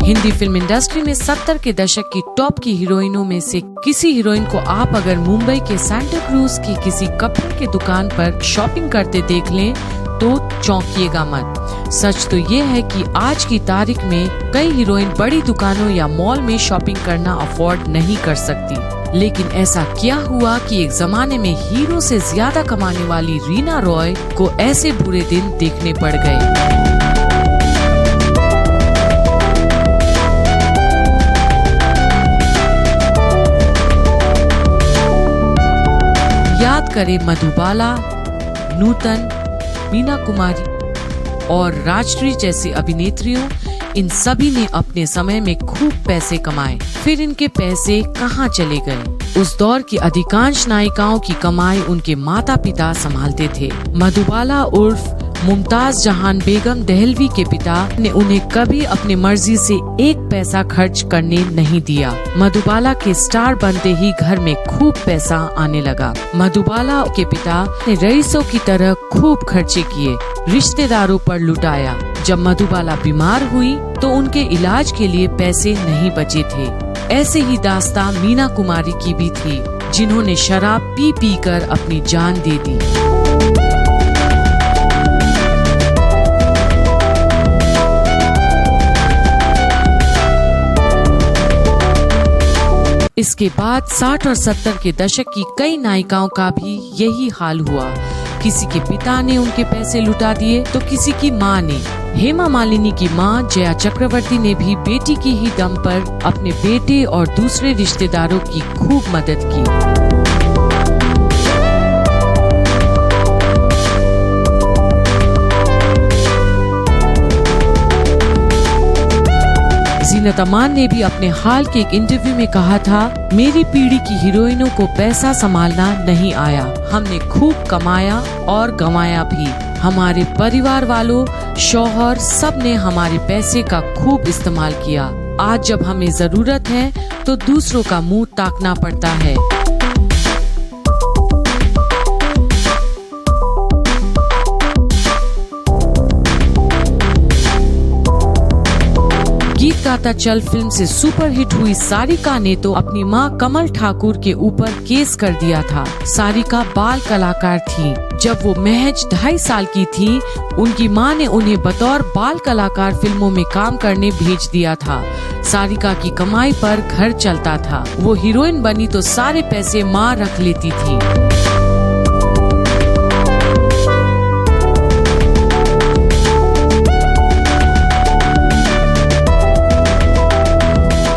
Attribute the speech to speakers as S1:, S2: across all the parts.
S1: Hindi film industry में 70 के दशक की टॉप की हीरोइनों में से किसी हीरोइन को आप अगर मुंबई के सांता क्रूज की किसी कपड़े की दुकान पर शॉपिंग करते देख लें तो चौंकिएगा मत। सच तो ये है कि आज की तारीख में कई हीरोइन बड़ी दुकानों या मॉल में शॉपिंग करना अफोर्ड नहीं कर सकती, लेकिन ऐसा क्या हुआ कि एक जमाने में हीरो से ज्यादा कमाने वाली रीना रॉय को ऐसे बुरे दिन देखने पड़ गए। याद करें मधुबाला, नूतन, मीना कुमारी और राजश्री जैसी अभिनेत्रियों, इन सभी ने अपने समय में खूब पैसे कमाए। फिर इनके पैसे कहाँ चले गए? उस दौर की अधिकांश नायिकाओं की कमाई उनके माता पिता संभालते थे। मधुबाला उर्फ मुमताज जहान बेगम दहलवी के पिता ने उन्हें कभी अपनी मर्जी से एक पैसा खर्च करने नहीं दिया। मधुबाला के स्टार बनते ही घर में खूब पैसा आने लगा। मधुबाला के पिता ने रईसों की तरह खूब खर्चे किए, रिश्तेदारों पर लुटाया। जब मधुबाला बीमार हुई तो उनके इलाज के लिए पैसे नहीं बचे थे। ऐसे ही दास्तां मीना कुमारी की भी थी, जिन्होंने शराब पी पी कर अपनी जान दे दी। इसके बाद 60 और 70 के दशक की कई नायिकाओं का भी यही हाल हुआ। किसी के पिता ने उनके पैसे लुटा दिए तो किसी की माँ ने। हेमा मालिनी की माँ जया चक्रवर्ती ने भी बेटी की ही दम पर अपने बेटे और दूसरे रिश्तेदारों की खूब मदद की। ज़ीनत अमान ने भी अपने हाल के एक इंटरव्यू में कहा था, मेरी पीढ़ी की हीरोइनों को पैसा संभालना नहीं आया। हमने खूब कमाया और गंवाया भी। हमारे परिवार वालों, शौहर, सब ने हमारे पैसे का खूब इस्तेमाल किया। आज जब हमें जरूरत है तो दूसरों का मुंह ताकना पड़ता है। गीत गाता चल फिल्म से सुपरहिट हुई सारिका ने तो अपनी मां कमल ठाकुर के ऊपर केस कर दिया था। सारिका बाल कलाकार थी। जब वो महज 2.5 साल की थी, उनकी मां ने उन्हें बतौर बाल कलाकार फिल्मों में काम करने भेज दिया था। सारिका की कमाई पर घर चलता था। वो हीरोइन बनी तो सारे पैसे मां रख लेती थी।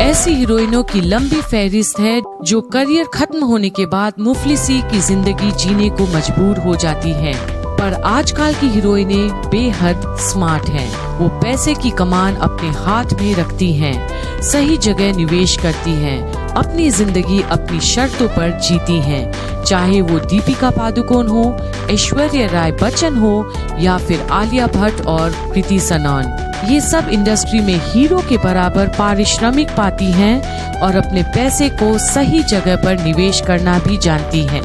S1: ऐसी हीरोइनों की लंबी फहरिस्त है जो करियर खत्म होने के बाद मुफलिसी की जिंदगी जीने को मजबूर हो जाती हैं। पर आजकल की हीरोइनें बेहद स्मार्ट हैं। वो पैसे की कमान अपने हाथ में रखती हैं, सही जगह निवेश करती हैं, अपनी जिंदगी अपनी शर्तों पर जीती हैं। चाहे वो दीपिका पादुकोण हो, ऐश्वर्या राय बच्चन हो या फिर आलिया भट्ट और कृति सनन, ये सब इंडस्ट्री में हीरो के बराबर पारिश्रमिक पाती हैं और अपने पैसे को सही जगह पर निवेश करना भी जानती हैं।